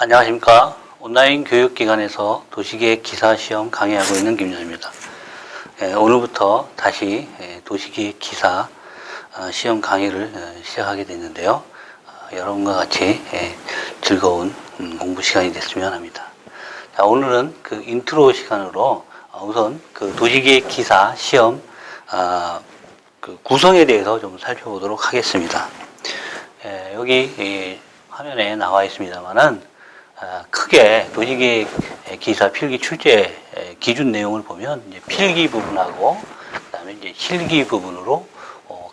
안녕하십니까. 온라인 교육기관에서 도시계획 기사 시험 강의하고 있는 김준호입니다. 오늘부터 다시 도시계획 기사 시험 강의를 시작하게 됐는데요. 여러분과 같이 즐거운 공부 시간이 됐으면 합니다. 자, 오늘은 그 인트로 시간으로 우선 그 도시계획 기사 시험 그 구성에 대해서 좀 살펴보도록 하겠습니다. 여기 화면에 나와 있습니다만은 크게 도시계획 기사 필기 출제 기준 내용을 보면 이제 필기 부분하고 그다음에 이제 실기 부분으로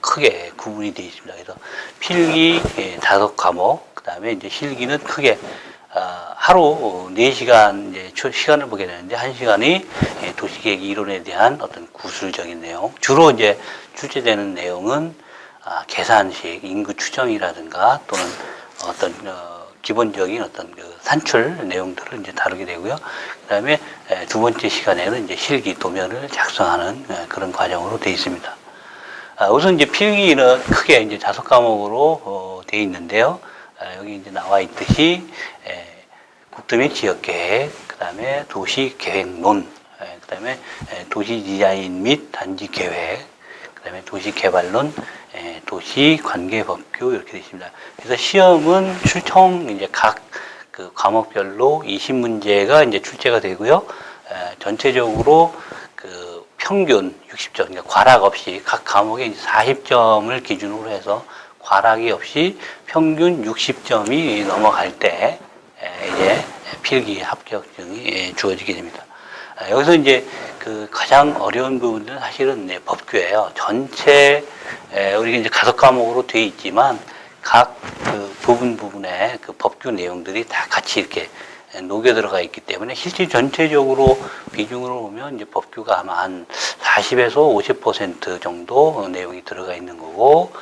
크게 구분이 되어 있습니다. 그래서 필기 5과목, 그다음에 이제 실기는 크게 하루 4시간 이제 시간을 보게 되는데 1시간이 도시계획 이론에 대한 어떤 구술적인 내용, 주로 이제 출제되는 내용은 계산식, 인구 추정이라든가 또는 어떤 기본적인 어떤 그 산출 내용들을 이제 다루게 되고요. 그 다음에 두 번째 시간에는 이제 실기 도면을 작성하는 그런 과정으로 되어 있습니다. 우선 이제 필기는 크게 이제 5과목으로 되어 있는데요. 여기 이제 나와 있듯이 국도 및 지역계획, 그 다음에 도시계획론, 그 다음에 도시디자인 및 단지계획, 그 다음에 도시개발론, 도시관계법규 이렇게 되어 있습니다. 그래서 시험은 총 이제 각 그 과목별로 20문제가 이제 출제가 되고요. 전체적으로 그 평균 60점, 그러니까 과락 없이 각 과목에 이제 40점을 기준으로 해서 과락이 없이 평균 60점이 넘어갈 때 이제 필기 합격증이 주어지게 됩니다. 여기서 이제 그 가장 어려운 부분은 사실은 법규예요. 전체 우리가 이제 5과목으로 되어 있지만 각 그 부분에 그 법규 내용들이 다 같이 이렇게 녹여 들어가 있기 때문에 실제 전체적으로 비중으로 보면 이제 법규가 아마 한 40에서 50% 정도 내용이 들어가 있는 거고,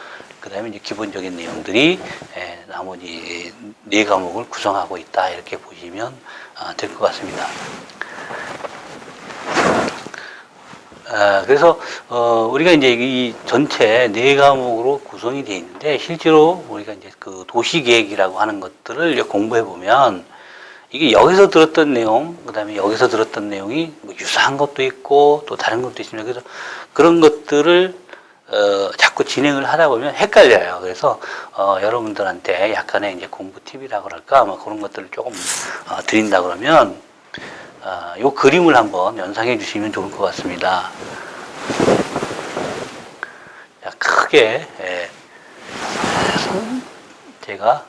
그 다음에 이제 기본적인 내용들이 나머지 4과목을 구성하고 있다 이렇게 보시면 될 것 같습니다. 그래서 우리가 이제 이 전체 4과목으로 구성이 되어 있는데 실제로 우리가 이제 그 도시계획이라고 하는 것들을 공부해 보면 이게 여기서 들었던 내용, 그 다음에 여기서 들었던 내용이 뭐 유사한 것도 있고 또 다른 것도 있습니다. 그래서 그런 것들을 자꾸 진행을 하다 보면 헷갈려요. 그래서 여러분들한테 약간의 이제 공부 팁이라고 할까, 아마 그런 것들을 조금 드린다 그러면 요 그림을 한번 연상해 주시면 좋을 것 같습니다. 자, 크게 제가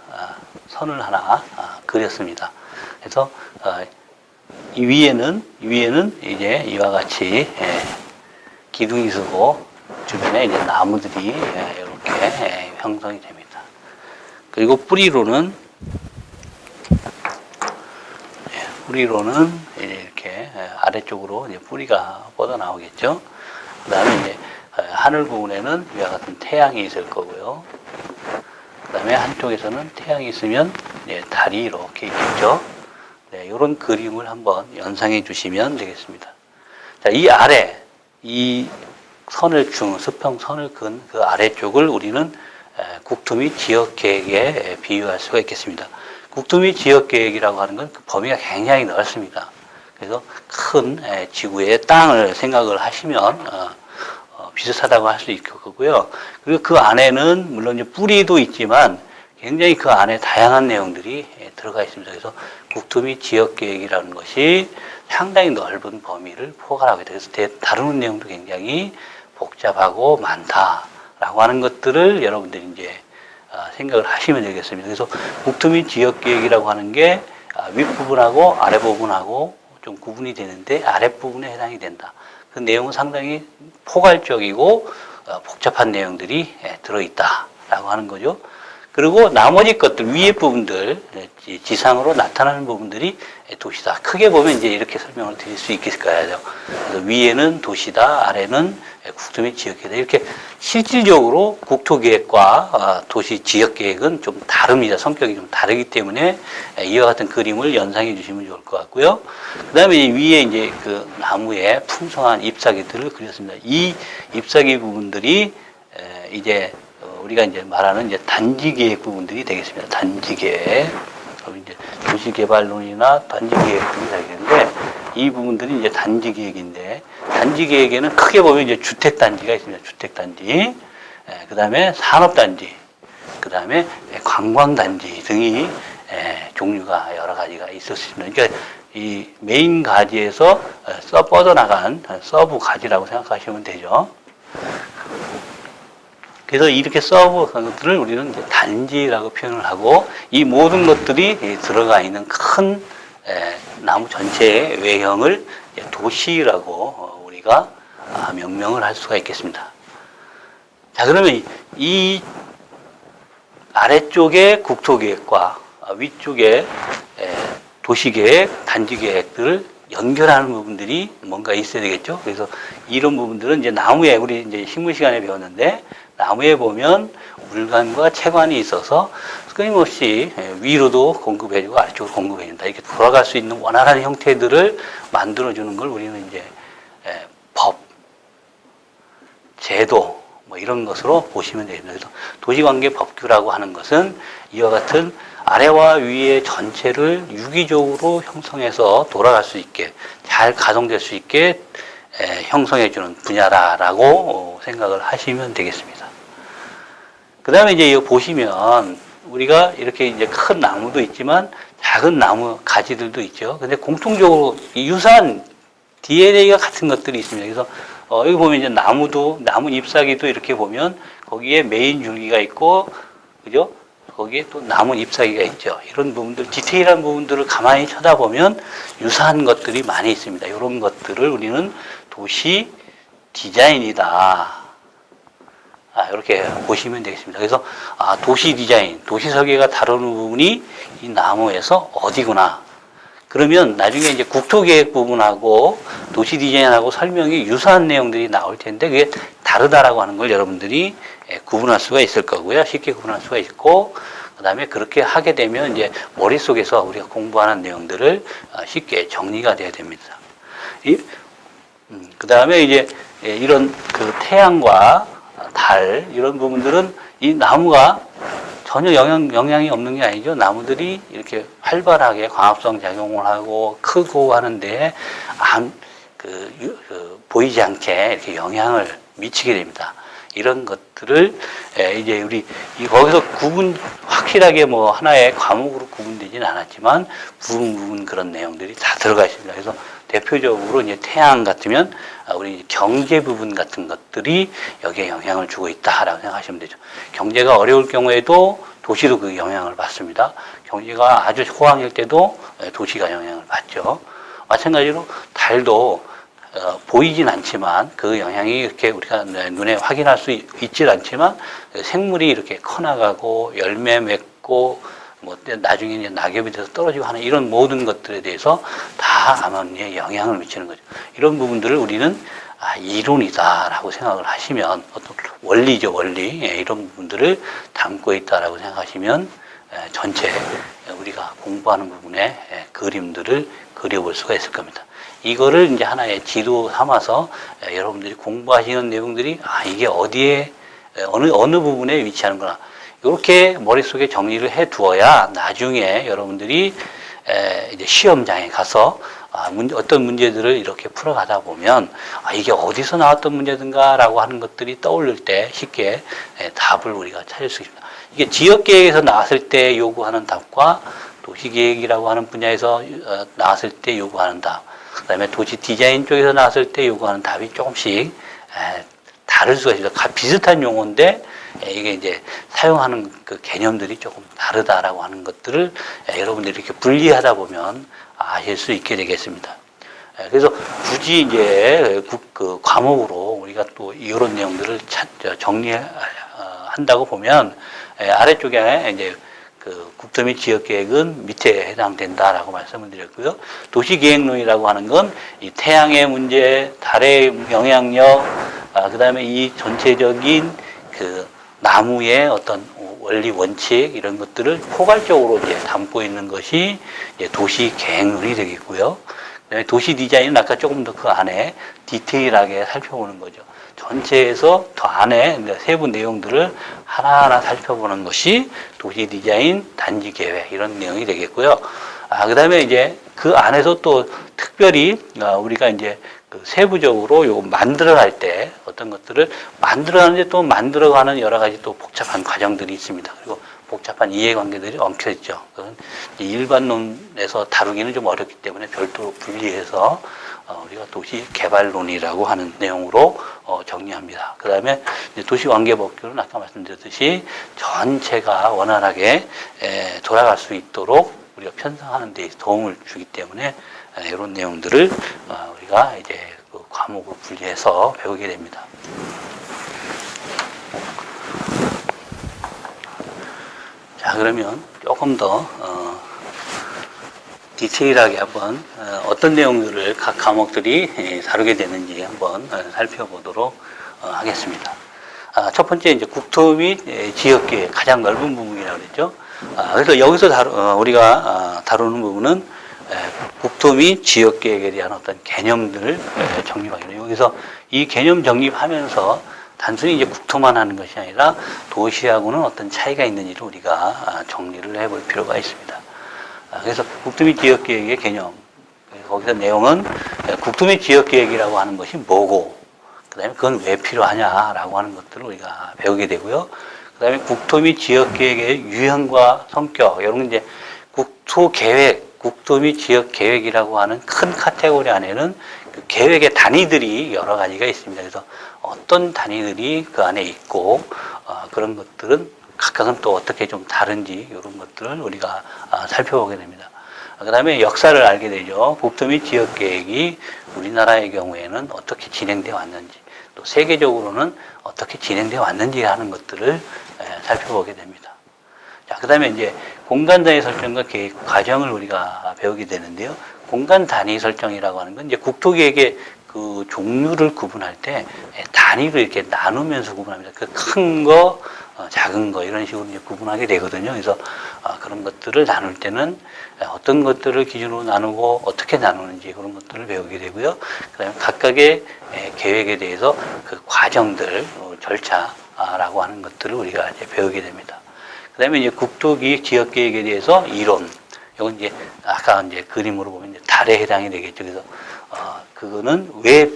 선을 하나 그렸습니다. 그래서 이 위에는 이제 이와 같이 기둥이 서고 주변에 이제 나무들이 이렇게 형성이 됩니다. 그리고 뿌리로는 이렇게 아래쪽으로 이제 뿌리가 뻗어 나오겠죠. 그 다음에 이제 하늘 부분에는 이와 같은 태양이 있을 거고요. 그 다음에 한쪽에서는 태양이 있으면 달이 이렇게 있겠죠. 네, 이런 그림을 한번 연상해 주시면 되겠습니다. 자, 이 아래, 이 수평선을 그은 그 아래쪽을 우리는 국토 및 지역계획에 비유할 수가 있겠습니다. 국토 및 지역계획이라고 하는 건 그 범위가 굉장히 넓습니다. 그래서 큰 지구의 땅을 생각을 하시면 비슷하다고 할 수 있을 거고요. 그리고 그 안에는 물론 이제 뿌리도 있지만 굉장히 그 안에 다양한 내용들이 들어가 있습니다. 그래서 국토 및 지역계획이라는 것이 상당히 넓은 범위를 포괄하게 돼서 다루는 내용도 굉장히 복잡하고 많다라고 하는 것들을 여러분들이 이제 생각을 하시면 되겠습니다. 그래서 국토 및 지역계획이라고 하는 게 윗부분하고 아랫부분하고 좀 구분이 되는데 아랫부분에 해당이 된다. 그 내용은 상당히 포괄적이고 복잡한 내용들이 들어있다라고 하는 거죠. 그리고 나머지 것들, 위의 부분들, 지상으로 나타나는 부분들이 도시다. 크게 보면 이제 이렇게 설명을 드릴 수 있을 거예요. 그래서 위에는 도시다, 아래는 국토 및 지역계획이다. 이렇게 실질적으로 국토계획과 도시 지역계획은 좀 다릅니다. 성격이 좀 다르기 때문에 이와 같은 그림을 연상해 주시면 좋을 것 같고요. 그 다음에 위에 이제 그 나무에 풍성한 잎사귀들을 그렸습니다. 이 잎사귀 부분들이 이제 우리가 이제 말하는 이제 단지계획 부분들이 되겠습니다. 단지계획. 그럼 이제 도시개발론이나 단지계획 등이 되겠는데, 이 부분들이 이제 단지계획인데, 단지계획에는 크게 보면 이제 주택단지가 있습니다. 주택단지, 그 다음에 산업단지, 그 다음에 관광단지 등이 종류가 여러 가지가 있을 수 있습니다. 그러니까 이 메인 가지에서 뻗어나간 서브 가지라고 생각하시면 되죠. 그래서 이렇게 서브 것들을 우리는 이제 단지라고 표현을 하고, 이 모든 것들이 들어가 있는 큰 나무 전체의 외형을 도시라고 우리가 명명을 할 수가 있겠습니다. 자, 그러면 이 아래쪽에 국토계획과 위쪽에 도시계획, 단지계획들을 연결하는 부분들이 뭔가 있어야 되겠죠. 그래서 이런 부분들은 이제 나무에, 우리 이제 식물 시간에 배웠는데, 나무에 보면 물관과 채관이 있어서 끊임없이 위로도 공급해주고 아래쪽으로 공급해준다. 이렇게 돌아갈 수 있는 원활한 형태들을 만들어주는 걸 우리는 이제 법, 제도, 뭐 이런 것으로 보시면 됩니다. 그래서 도시관계법규라고 하는 것은 이와 같은 아래와 위의 전체를 유기적으로 형성해서 돌아갈 수 있게, 잘 가동될 수 있게 형성해주는 분야라고 생각을 하시면 되겠습니다. 그 다음에 이제 이거 보시면 우리가 이렇게 이제 큰 나무도 있지만 작은 나무 가지들도 있죠. 근데 공통적으로 유사한 DNA가 같은 것들이 있습니다. 그래서 여기 보면 이제 나무 잎사귀도 이렇게 보면 거기에 메인 줄기가 있고, 그죠? 거기에 또 나무 잎사귀가 있죠. 이런 부분들, 디테일한 부분들을 가만히 쳐다보면 유사한 것들이 많이 있습니다. 이런 것들을 우리는 도시 디자인이다. 이렇게 보시면 되겠습니다. 그래서 도시 디자인, 도시 설계가 다루는 부분이 이 나무에서 어디구나. 그러면 나중에 이제 국토계획 부분하고 도시 디자인하고 설명이 유사한 내용들이 나올 텐데, 그게 다르다라고 하는 걸 여러분들이 구분할 수가 있을 거고요. 쉽게 구분할 수가 있고, 그 다음에 그렇게 하게 되면 이제 머릿속에서 우리가 공부하는 내용들을 쉽게 정리가 돼야 됩니다. 그 다음에 이제 이런 그 태양과 달, 이런 부분들은 이 나무가 전혀 영향이 없는 게 아니죠. 나무들이 이렇게 활발하게 광합성 작용을 하고 크고 하는데 보이지 않게 이렇게 영향을 미치게 됩니다. 이런 것들을 이제 우리 거기서 확실하게 뭐 하나의 과목으로 구분되지는 않았지만 부분 그런 내용들이 다 들어가 있습니다. 그래서 대표적으로 이제 태양 같으면 우리 경제 부분 같은 것들이 여기에 영향을 주고 있다라고 생각하시면 되죠. 경제가 어려울 경우에도 도시도 그 영향을 받습니다. 경제가 아주 호황일 때도 도시가 영향을 받죠. 마찬가지로 달도 보이진 않지만 그 영향이 이렇게 우리가 눈에 확인할 수 있질 않지만 생물이 이렇게 커나가고 열매 맺고 뭐 나중에 이제 낙엽이 돼서 떨어지고 하는 이런 모든 것들에 대해서 다 암암리에 영향을 미치는 거죠. 이런 부분들을 우리는 이론이다라고 생각을 하시면, 어떤 원리죠, 원리. 이런 부분들을 담고 있다라고 생각하시면 전체 우리가 공부하는 부분의 그림들을 그려볼 수가 있을 겁니다. 이거를 이제 하나의 지도 삼아서 여러분들이 공부하시는 내용들이 이게 어디에 어느 부분에 위치하는구나, 이렇게 머릿속에 정리를 해 두어야 나중에 여러분들이 이제 시험장에 가서 어떤 문제들을 이렇게 풀어가다 보면 이게 어디서 나왔던 문제든가라고 하는 것들이 떠오를 때 쉽게 답을 우리가 찾을 수 있습니다. 이게 지역계획에서 나왔을 때 요구하는 답과 도시계획이라고 하는 분야에서 나왔을 때 요구하는 답, 그 다음에 도시 디자인 쪽에서 나왔을 때 요구하는 답이 조금씩 다를 수가 있습니다. 비슷한 용어인데 이게 이제 사용하는 그 개념들이 조금 다르다라고 하는 것들을 여러분들이 이렇게 분리하다 보면 아실 수 있게 되겠습니다. 그래서 굳이 이제 그 과목으로 우리가 또 이런 내용들을 정리한다고 보면 아래쪽에 이제 그 국토 및 지역계획은 밑에 해당된다라고 말씀을 드렸고요. 도시계획론이라고 하는 건 이 태양의 문제, 달의 영향력, 그 다음에 이 전체적인 그 나무의 어떤 원리 원칙 이런 것들을 포괄적으로 이제 담고 있는 것이 이제 도시계획론이 되겠고요. 그다음에 도시 디자인은 아까 조금 더 그 안에 디테일하게 살펴보는 거죠. 전체에서 더 안에 세부 내용들을 하나하나 살펴보는 것이 도시 디자인 단지 계획 이런 내용이 되겠고요. 그 다음에 이제 그 안에서 또 특별히 우리가 이제 그 세부적으로 요 만들어갈 때 어떤 것들을 만들어가는데 또 만들어가는 여러 가지 또 복잡한 과정들이 있습니다. 그리고 복잡한 이해관계들이 엉켜 있죠. 그건 일반론에서 다루기는 좀 어렵기 때문에 별도로 분리해서 우리가 도시개발론이라고 하는 내용으로 정리합니다. 그 다음에 도시관계법규는 아까 말씀드렸듯이 전체가 원활하게 돌아갈 수 있도록 우리가 편성하는 데 도움을 주기 때문에 이런 내용들을 우리가 이제 그 과목을 분리해서 배우게 됩니다. 자, 그러면 조금 더 디테일하게 한번 어떤 내용들을 각 과목들이 다루게 되는지 한번 살펴보도록 하겠습니다. 첫 번째 이제 국토 및 지역계획 가장 넓은 부분이라고 그랬죠. 그래서 여기서 우리가 다루는 부분은 국토 및 지역계획에 대한 어떤 개념들을 정립하기로. 여기서 이 개념 정립하면서 단순히 이제 국토만 하는 것이 아니라 도시하고는 어떤 차이가 있는지를 우리가 정리를 해볼 필요가 있습니다. 그래서 국토 및 지역계획의 개념. 거기서 내용은 국토 및 지역계획이라고 하는 것이 뭐고, 그 다음에 그건 왜 필요하냐라고 하는 것들을 우리가 배우게 되고요. 그 다음에 국토 및 지역계획의 유형과 성격, 이런 이제 국토계획, 국토 및 지역계획이라고 하는 큰 카테고리 안에는 그 계획의 단위들이 여러 가지가 있습니다. 그래서 어떤 단위들이 그 안에 있고, 그런 것들은 각각은 또 어떻게 좀 다른지 이런 것들을 우리가 살펴보게 됩니다. 그 다음에 역사를 알게 되죠. 국토 및 지역계획이 우리나라의 경우에는 어떻게 진행되어 왔는지, 또 세계적으로는 어떻게 진행되어 왔는지 하는 것들을 살펴보게 됩니다. 자, 그 다음에 이제 공간 단위 설정과 계획 과정을 우리가 배우게 되는데요. 공간 단위 설정이라고 하는 건 이제 국토계획의 그 종류를 구분할 때 단위로 이렇게 나누면서 구분합니다. 그 큰 거, 작은 거 이런 식으로 이제 구분하게 되거든요. 그래서 그런 것들을 나눌 때는 어떤 것들을 기준으로 나누고 어떻게 나누는지 그런 것들을 배우게 되고요. 그다음에 각각의 계획에 대해서 그 과정들, 절차라고 하는 것들을 우리가 이제 배우게 됩니다. 그다음에 이제 국토기획 지역계획에 대해서 이론. 이건 이제 아까 이제 그림으로 보면 이제 달에 해당이 되겠죠. 그래서 그거는 왜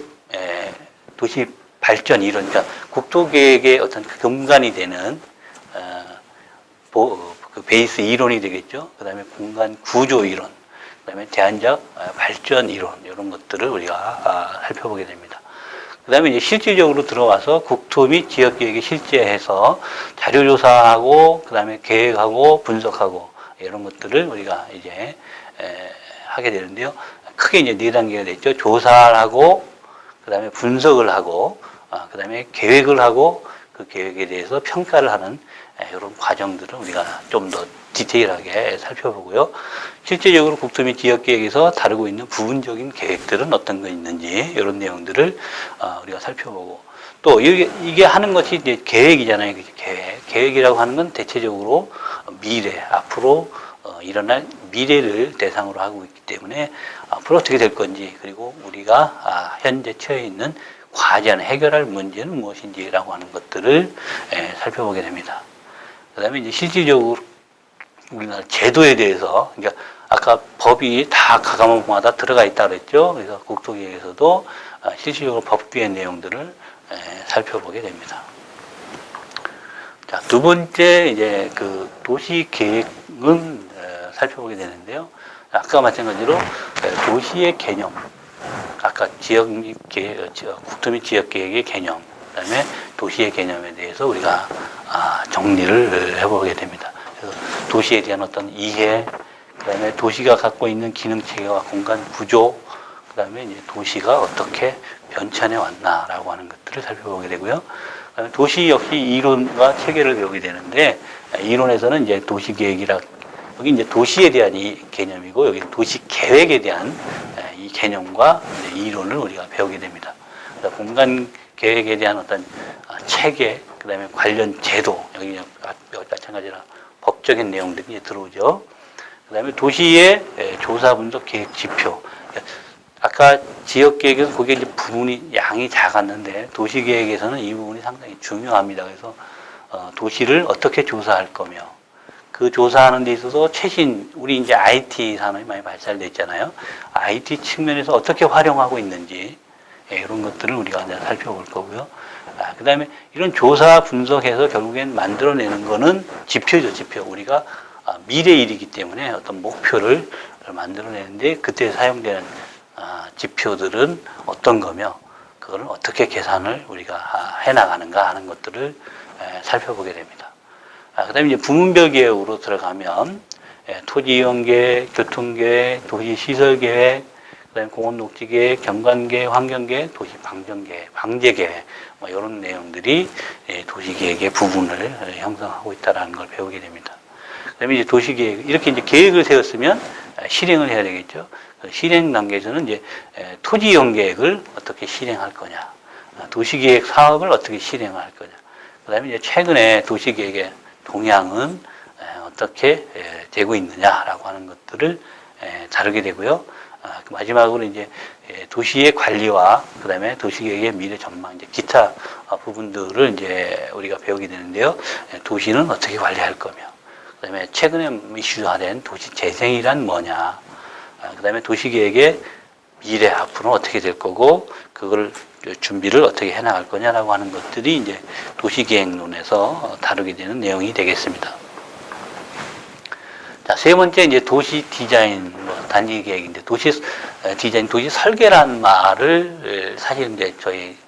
도시 발전 이론, 그러니까 국토계획의 어떤 근간이 되는 그 베이스 이론이 되겠죠. 그다음에 공간 구조 이론, 그다음에 제한적 발전 이론 이런 것들을 우리가 살펴보게 됩니다. 그다음에 이제 실질적으로 들어와서 국토 및 지역계획에 실제해서 자료조사하고 그다음에 계획하고 분석하고 이런 것들을 우리가 이제 하게 되는데요. 크게 이제 네 단계가 됐죠. 조사를 하고 그다음에 분석을 하고 그다음에 계획을 하고 그 계획에 대해서 평가를 하는 이런 과정들을 우리가 좀 더 디테일하게 살펴보고요. 실제적으로 국토 및 지역계획에서 다루고 있는 부분적인 계획들은 어떤 거 있는지 이런 내용들을 우리가 살펴보고 또 이게 하는 것이 이제 계획이잖아요. 계획이라고 하는 건 대체적으로 미래, 앞으로 일어날 미래를 대상으로 하고 있기 때문에 앞으로 어떻게 될 건지 그리고 우리가 현재 처해 있는 과제는 해결할 문제는 무엇인지라고 하는 것들을 살펴보게 됩니다. 그 다음에 이제 실질적으로 우리나라 제도에 대해서, 그러니까 아까 법이 다 각 과목마다 들어가 있다 그랬죠. 그래서 국토계획에서도 실질적으로 법규의 내용들을 살펴보게 됩니다. 자, 두 번째 이제 그 도시계획은 살펴보게 되는데요. 아까 마찬가지로 도시의 개념, 아까 국토 및 지역계획의 개념, 그다음에 도시의 개념에 대해서 우리가 정리를 해보게 됩니다. 그래서 도시에 대한 어떤 이해, 그다음에 도시가 갖고 있는 기능 체계와 공간 구조, 그다음에 이제 도시가 어떻게 변천해 왔나라고 하는 것들을 살펴보게 되고요. 그다음에 도시 역시 이론과 체계를 배우게 되는데 이론에서는 이제 도시계획이라 여기 이제 도시에 대한 이 개념이고 여기 도시 계획에 대한 이 개념과 이론을 우리가 배우게 됩니다. 그래서 공간 계획에 대한 어떤 체계, 그다음에 관련 제도 여기 마찬가지로 법적인 내용들이 들어오죠. 그다음에 도시의 조사 분석 계획 지표. 아까 지역계획에서 그게 이제 부분이 양이 작았는데 도시계획에서는 이 부분이 상당히 중요합니다. 그래서 도시를 어떻게 조사할 거며 그 조사하는 데 있어서 최신 우리 이제 IT 산업이 많이 발달돼 있잖아요. IT 측면에서 어떻게 활용하고 있는지 이런 것들을 우리가 이제 살펴볼 거고요. 그다음에 이런 조사 분석해서 결국엔 만들어내는 거는 지표죠, 지표. 우리가 미래 일이기 때문에 어떤 목표를 만들어내는데 그때 사용되는 지표들은 어떤 거며 그거를 어떻게 계산을 우리가 해나가는가 하는 것들을 살펴보게 됩니다. 그다음에 이제 부문별 계획으로 들어가면 토지 이용 계획, 교통 계획, 도시 시설 계획, 그다음에 공원 녹지 계획, 경관 계획, 환경 계획, 도시 방전 계획, 방제 계획 뭐 이런 내용들이 도시 계획의 부분을 형성하고 있다라는 걸 배우게 됩니다. 그다음에 이제 도시 계획 이렇게 이제 계획을 세웠으면 실행을 해야 되겠죠. 실행 단계에서는 이제 토지 이용 계획을 어떻게 실행할 거냐, 도시 계획 사업을 어떻게 실행할 거냐. 그다음에 이제 최근에 도시 계획의 동향은 어떻게 되고 있느냐라고 하는 것들을 다루게 되고요. 마지막으로 이제 도시의 관리와 그다음에 도시계획의 미래 전망, 이제 기타 부분들을 이제 우리가 배우게 되는데요. 도시는 어떻게 관리할 거며, 그다음에 최근에 이슈화된 도시 재생이란 뭐냐, 그다음에 도시계획의 미래 앞으로 어떻게 될 거고, 그걸 준비를 어떻게 해나갈 거냐라고 하는 것들이 이제 도시계획론에서 다루게 되는 내용이 되겠습니다. 자, 세 번째 이제 도시 디자인 단지 계획인데 도시 디자인, 도시 설계라는 말을 사실 이제 저희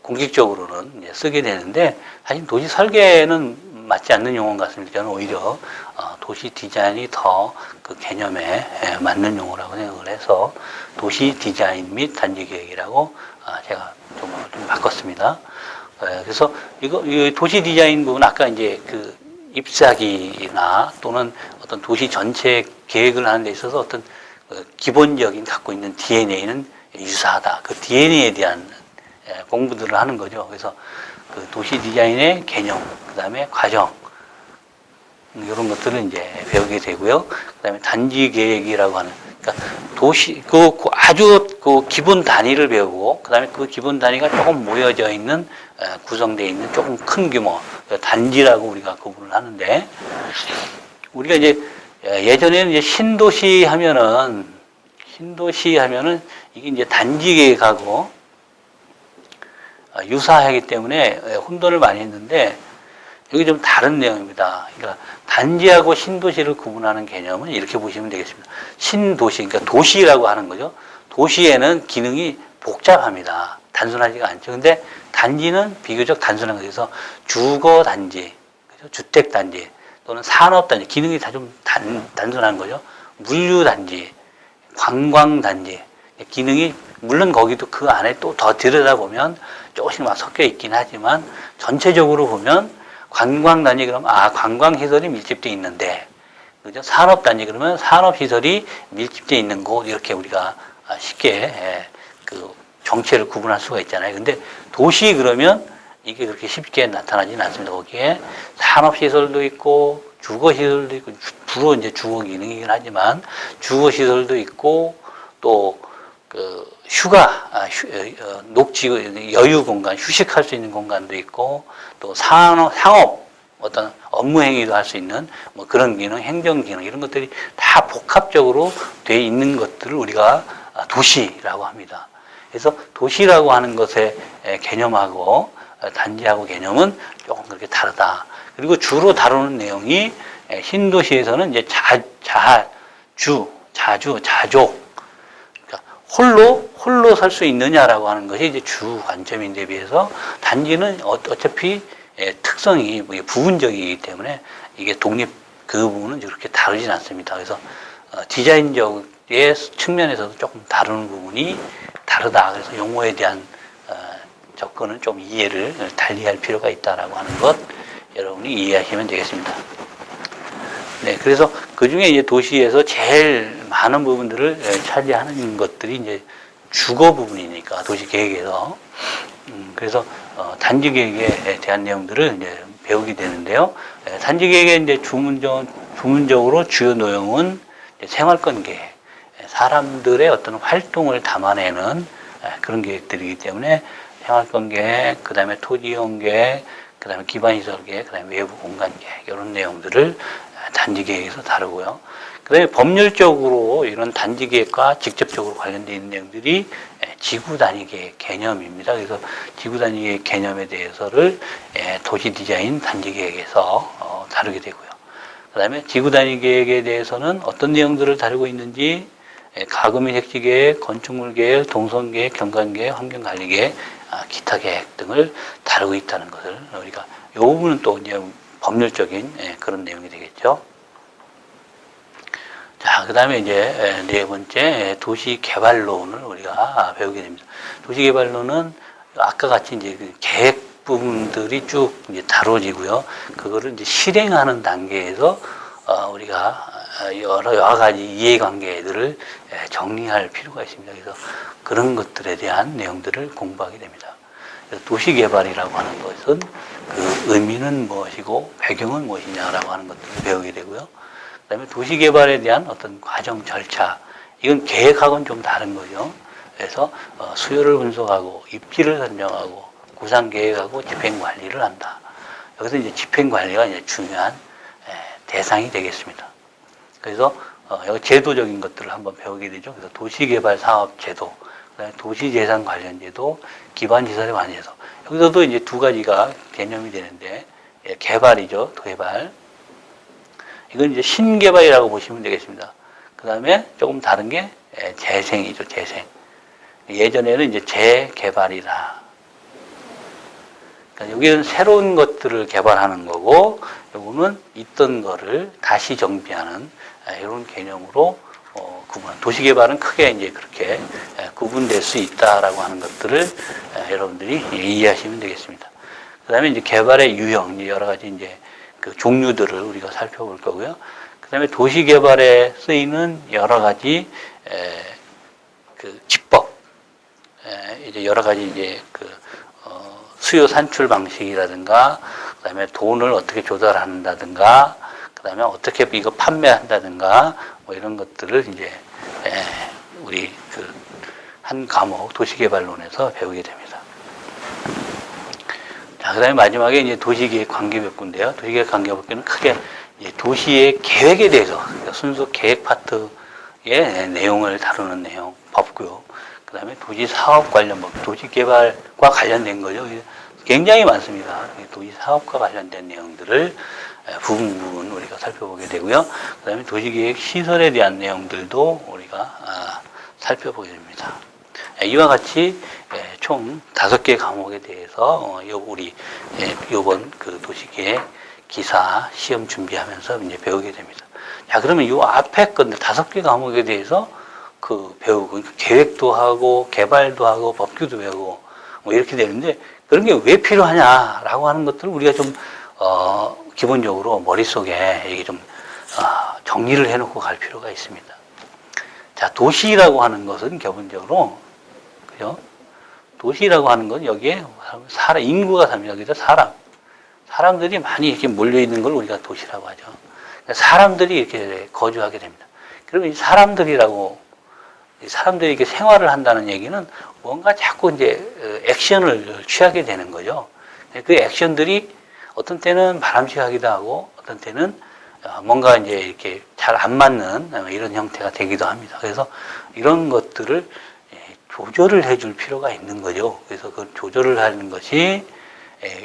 공식적으로는 이제 쓰게 되는데 사실 도시 설계는 맞지 않는 용어 같습니다. 저는 오히려 도시 디자인이 더 그 개념에 맞는 용어라고 생각을 해서 도시 디자인 및 단지 계획이라고 제가 좀 바꿨습니다. 그래서 이 도시 디자인 부분 아까 이제 그 잎사귀나 또는 어떤 도시 전체 계획을 하는 데 있어서 어떤 기본적인 갖고 있는 DNA는 유사하다. 그 DNA에 대한 공부들을 하는 거죠. 그래서 그 도시 디자인의 개념, 그 다음에 과정, 이런 것들을 이제 배우게 되고요. 그 다음에 단지 계획이라고 하는, 그러니까 도시, 아주 그 기본 단위를 배우고, 그 다음에 그 기본 단위가 조금 모여져 있는, 구성되어 있는 조금 큰 규모, 단지라고 우리가 구분을 하는데, 우리가 이제 예전에는 이제 신도시 하면은 이게 이제 단지 계획하고 유사하기 때문에 혼돈을 많이 했는데, 여기 좀 다른 내용입니다. 그러니까 단지하고 신도시를 구분하는 개념은 이렇게 보시면 되겠습니다. 신도시, 그러니까 도시라고 하는 거죠. 도시에는 기능이 복잡합니다. 단순하지가 않죠. 근데 단지는 비교적 단순한 거죠. 그래서 주거 단지, 주택 단지, 또는 산업 단지, 기능이 다 좀 단순한 거죠. 물류 단지, 관광 단지, 기능이 물론 거기도 그 안에 또 더 들여다보면 조금씩 막 섞여 있긴 하지만 전체적으로 보면 관광단지 그러면 관광시설이 밀집되어 있는데, 그죠? 산업단지 그러면 산업시설이 밀집되어 있는 곳, 이렇게 우리가 쉽게 그 정체를 구분할 수가 있잖아요. 근데 도시 그러면 이게 그렇게 쉽게 나타나지는 않습니다. 거기에 산업시설도 있고 주거시설도 있고, 주로 이제 주거 기능이긴 하지만 주거시설도 있고 또 그 녹지, 여유 공간, 휴식할 수 있는 공간도 있고, 또 상업, 어떤 업무 행위도 할 수 있는 뭐 그런 기능, 행정 기능, 이런 것들이 다 복합적으로 돼 있는 것들을 우리가 도시라고 합니다. 그래서 도시라고 하는 것의 개념하고 단지하고 개념은 조금 그렇게 다르다. 그리고 주로 다루는 내용이 신도시에서는 이제 자족, 홀로 살 수 있느냐라고 하는 것이 이제 주 관점인데 비해서 단지는 어차피 특성이 부분적이기 때문에 이게 그 부분은 그렇게 다르진 않습니다. 그래서 디자인적의 측면에서도 조금 다루는 부분이 다르다. 그래서 용어에 대한 접근은 좀 이해를 달리할 필요가 있다라고 하는 것 여러분이 이해하시면 되겠습니다. 네, 그래서 그 중에 이제 도시에서 제일 많은 부분들을 차지하는 것들이 이제 주거 부분이니까 도시 계획에서 그래서 단지 계획에 대한 내용들을 이제 배우게 되는데요. 단지 계획의 이제 주문적으로 주요 내용은 생활권 계획, 사람들의 어떤 활동을 담아내는 그런 계획들이기 때문에 생활권 계획, 그 다음에 토지이용 계획, 그 다음에 기반시설 계획, 그 다음에 외부 공간 계획 이런 내용들을 단지 계획에서 다루고요. 그 다음에 법률적으로 이런 단지 계획과 직접적으로 관련되어 있는 내용들이 지구 단위 계획 개념입니다. 그래서 지구 단위 계획 개념에 대해서를 도시 디자인 단지 계획에서 다루게 되고요. 그 다음에 지구 단위 계획에 대해서는 어떤 내용들을 다루고 있는지 가구 및 택지 계획, 건축물 계획, 동선 계획, 경관 계획, 환경 관리 계획, 기타 계획 등을 다루고 있다는 것을 우리가 이 부분은 또 이제 법률적인 그런 내용이 되겠죠. 자, 그 다음에 이제 네 번째 도시개발론을 우리가 배우게 됩니다. 도시개발론은 아까 같이 이제 그 계획 부분들이 쭉 이제 다뤄지고요. 그거를 이제 실행하는 단계에서 우리가 여러 가지 이해관계들을 정리할 필요가 있습니다. 그래서 그런 것들에 대한 내용들을 공부하게 됩니다. 그래서 도시개발이라고 하는 것은 그 의미는 무엇이고 배경은 무엇이냐라고 하는 것들을 배우게 되고요. 그다음에 도시개발에 대한 어떤 과정 절차, 이건 계획하고는 좀 다른 거죠. 그래서 수요를 분석하고 입지를 선정하고 구상계획하고 집행관리를 한다. 여기서 이제 집행관리가 이제 중요한 대상이 되겠습니다. 그래서 여기 제도적인 것들을 한번 배우게 되죠. 그래서 도시개발사업제도, 그다음에 도시재산관련제도, 기반시설의 관리제도. 여기서도 이제 두 가지가 개념이 되는데 개발이죠, 개발. 이건 이제 신개발이라고 보시면 되겠습니다. 그 다음에 조금 다른 게 재생이죠, 재생. 예전에는 이제 재개발이다. 그러니까 여기는 새로운 것들을 개발하는 거고, 요거는 있던 거를 다시 정비하는 이런 개념으로 구분. 도시개발은 크게 이제 그렇게 구분될 수 있다라고 하는 것들을 여러분들이 이해하시면 되겠습니다. 그 다음에 이제 개발의 유형, 여러 가지 이제 그 종류들을 우리가 살펴볼 거고요. 그 다음에 도시개발에 쓰이는 여러 가지 그 기법, 이제 여러 가지 이제 그 수요 산출 방식이라든가, 그 다음에 돈을 어떻게 조달한다든가, 그 다음에 어떻게 이거 판매한다든가, 뭐 이런 것들을 이제 우리 그 한 과목 도시개발론에서 배우게 됩니다. 자, 그 다음에 마지막에 이제 도시계획 관계법규인데요. 도시계획 관계법규는 크게 이제 도시의 계획에 대해서, 그러니까 순수 계획 파트의 내용을 다루는 내용, 법규. 그 다음에 도시사업 관련 법규, 도시개발과 관련된 거죠. 굉장히 많습니다. 도시사업과 관련된 내용들을 부분 우리가 살펴보게 되고요. 그 다음에 도시계획 시설에 대한 내용들도 우리가 살펴보게 됩니다. 이와 같이 총 5개 과목에 대해서 우리 이번 그 도시계획 기사 시험 준비하면서 이제 배우게 됩니다. 자, 그러면 이 앞에 건데 5개 과목에 대해서 그 배우고 계획도 하고 개발도 하고 법규도 배우고 뭐 이렇게 되는데 그런 게 왜 필요하냐라고 하는 것들을 우리가 좀 기본적으로 머릿속에 이게 좀 정리를 해놓고 갈 필요가 있습니다. 자, 도시라고 하는 것은 기본적으로 그죠? 도시라고 하는 건 여기에 인구가 삽니다. 그죠? 사람들이 많이 이렇게 몰려 있는 걸 우리가 도시라고 하죠. 사람들이 이렇게 거주하게 됩니다. 그러면 이 사람들이 이렇게 생활을 한다는 얘기는 뭔가 자꾸 이제 액션을 취하게 되는 거죠. 그 액션들이 어떤 때는 바람직하기도 하고 어떤 때는 뭔가 이제 이렇게 잘 안 맞는 이런 형태가 되기도 합니다. 그래서 이런 것들을 조절을 해줄 필요가 있는 거죠. 그래서 그 조절을 하는 것이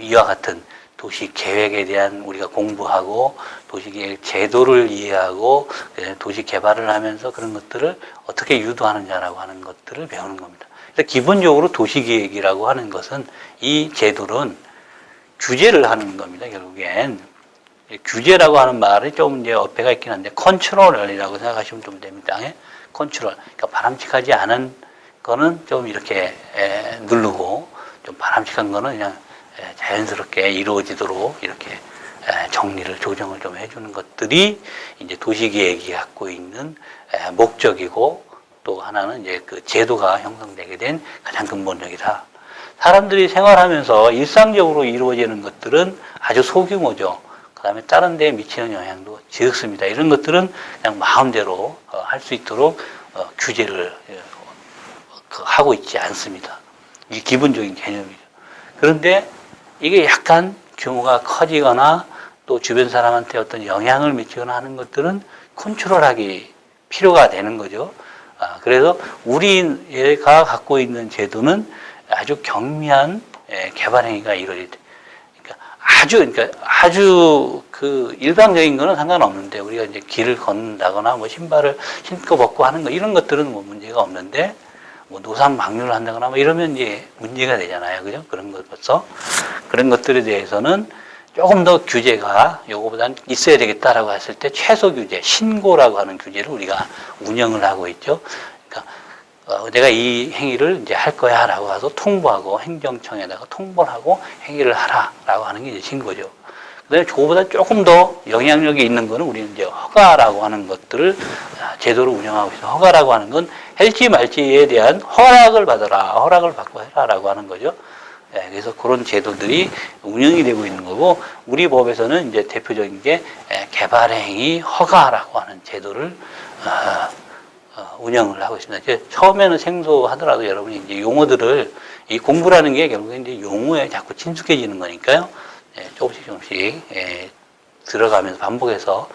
이와 같은 도시 계획에 대한 우리가 공부하고 도시계획 제도를 이해하고 도시 개발을 하면서 그런 것들을 어떻게 유도하느냐라고 하는 것들을 배우는 겁니다. 그래서 기본적으로 도시계획이라고 하는 것은 이 제도는 규제를 하는 겁니다. 결국엔 규제라고 하는 말이 좀 이제 어폐가 있긴 한데 컨트롤이라고 생각하시면 좀 됩니다. 컨트롤, 그러니까 바람직하지 않은 거는 좀 이렇게 누르고 좀 바람직한 거는 그냥 자연스럽게 이루어지도록 이렇게 정리를 조정을 좀 해주는 것들이 이제 도시계획이 갖고 있는 목적이고 또 하나는 이제 그 제도가 형성되게 된 가장 근본적이다. 사람들이 생활하면서 일상적으로 이루어지는 것들은 아주 소규모죠. 그 다음에 다른 데에 미치는 영향도 적습니다. 이런 것들은 그냥 마음대로 할 수 있도록 규제를 하고 있지 않습니다. 이게 기본적인 개념이죠. 그런데 이게 약간 규모가 커지거나 또 주변 사람한테 어떤 영향을 미치거나 하는 것들은 컨트롤하기 필요가 되는 거죠. 그래서 우리가 갖고 있는 제도는 아주 경미한 개발 행위가 이루어질 때, 그러니까 아주 그 일방적인 거는 상관없는데, 우리가 이제 길을 걷는다거나 뭐 신발을 신고 벗고 하는 거, 이런 것들은 뭐 문제가 없는데, 뭐 노상 방류를 한다거나 뭐 이러면 이제 문제가 되잖아요. 그죠? 그런 것부터. 그런 것들에 대해서는 조금 더 규제가 요거보다는 있어야 되겠다라고 했을 때 최소 규제, 신고라고 하는 규제를 우리가 운영을 하고 있죠. 그러니까 내가 이 행위를 이제 할 거야 라고 해서 통보하고 행정청에다가 통보를 하고 행위를 하라라고 하는 게 이제 신고죠. 그다음에 그거보다 조금 더 영향력이 있는 거는 우리는 이제 허가라고 하는 것들을 제도로 운영하고 있어요. 허가라고 하는 건 할지 말지에 대한 허락을 받아라, 허락을 받고 해라라고 하는 거죠. 그래서 그런 제도들이 운영이 되고 있는 거고, 우리 법에서는 이제 대표적인 게 개발행위 허가라고 하는 제도를 운영을 하고 있습니다. 이제 처음에는 생소하더라도 여러분이 이제 용어들을, 이 공부라는 게 결국에 이제 용어에 자꾸 친숙해지는 거니까요. 조금씩 들어가면서 반복해서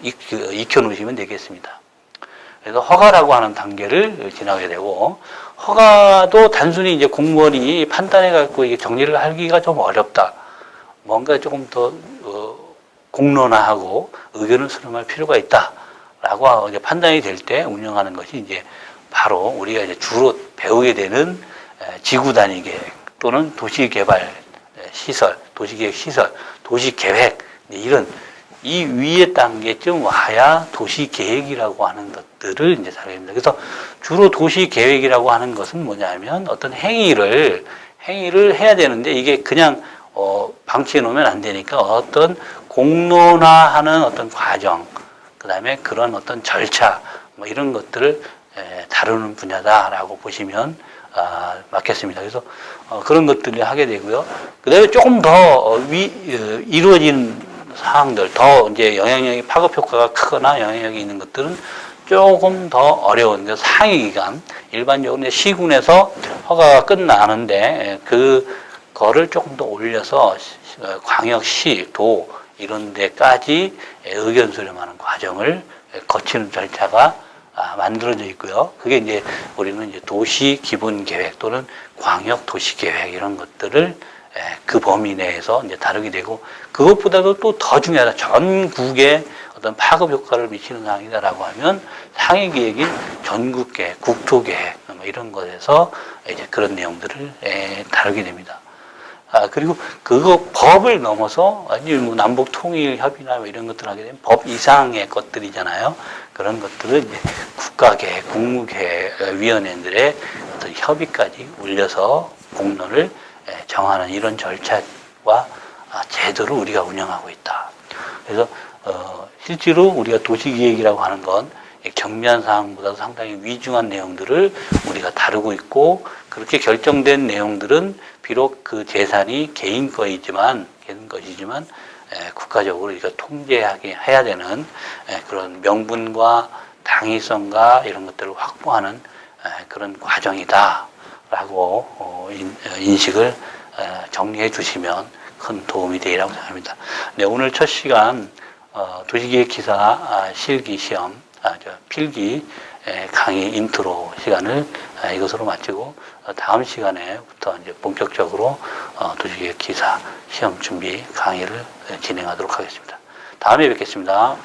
익혀 놓으시면 되겠습니다. 그래서 허가라고 하는 단계를 지나게 되고, 허가도 단순히 이제 공무원이 판단해 갖고 이게 정리를 하기가 좀 어렵다. 뭔가 조금 더 공론화하고 의견을 수렴할 필요가 있다라고 이제 판단이 될 때 운영하는 것이 이제 바로 우리가 이제 주로 배우게 되는 지구 단위 계획 또는 도시개발 시설, 도시계획 시설, 도시계획, 이런 이 위의 단계쯤 와야 도시계획이라고 하는 것들을 이제 다루게 됩니다. 그래서 주로 도시계획이라고 하는 것은 뭐냐면 어떤 행위를 해야 되는데 이게 그냥 방치해 놓으면 안 되니까 어떤 공론화하는 어떤 과정, 그 다음에 그런 어떤 절차, 뭐 이런 것들을 다루는 분야다라고 보시면 맞겠습니다. 그래서 그런 것들을 하게 되고요. 그 다음에 조금 더 이루어진 사항들, 더 이제 영향력이 파급 효과가 크거나 영향력이 있는 것들은 조금 더 어려운, 상위 기관, 일반적으로 이제 시군에서 허가가 끝나는데 그거를 조금 더 올려서 광역시, 도 이런 데까지 의견 수렴하는 과정을 거치는 절차가 만들어져 있고요. 그게 이제 우리는 이제 도시 기본 계획 또는 광역 도시 계획 이런 것들을 그 범위 내에서 이제 다루게 되고, 그것보다도 또 더 중요하다. 전국에 어떤 파급 효과를 미치는 사항이다라고 하면 상위 계획인 전국 계획, 국토 계획 뭐 이런 것에서 이제 그런 내용들을 다루게 됩니다. 그리고 그거 법을 넘어서 아니 뭐 남북 통일 협의나 뭐 이런 것들 하게 되면 법 이상의 것들이잖아요. 그런 것들은 이제 국가계획, 국무계획위원회들의 어떤 협의까지 올려서 공론을 정하는 이런 절차와 제도를 우리가 운영하고 있다. 그래서 실제로 우리가 도시기획이라고 하는 건 경미한 사항보다도 상당히 위중한 내용들을 우리가 다루고 있고, 그렇게 결정된 내용들은 비록 그 재산이 개인 것이지만 국가적으로 우리가 통제하게 해야 되는 그런 명분과 당위성과 이런 것들을 확보하는 그런 과정이다라고 인식을 정리해 주시면 큰 도움이 되리라고 생각합니다. 네, 오늘 첫 시간 도시기획 기사 실기 시험 필기 강의 인트로 시간을 이것으로 마치고, 다음 시간에부터 이제 본격적으로 도시기획 기사 시험 준비 강의를 진행하도록 하겠습니다. 다음에 뵙겠습니다.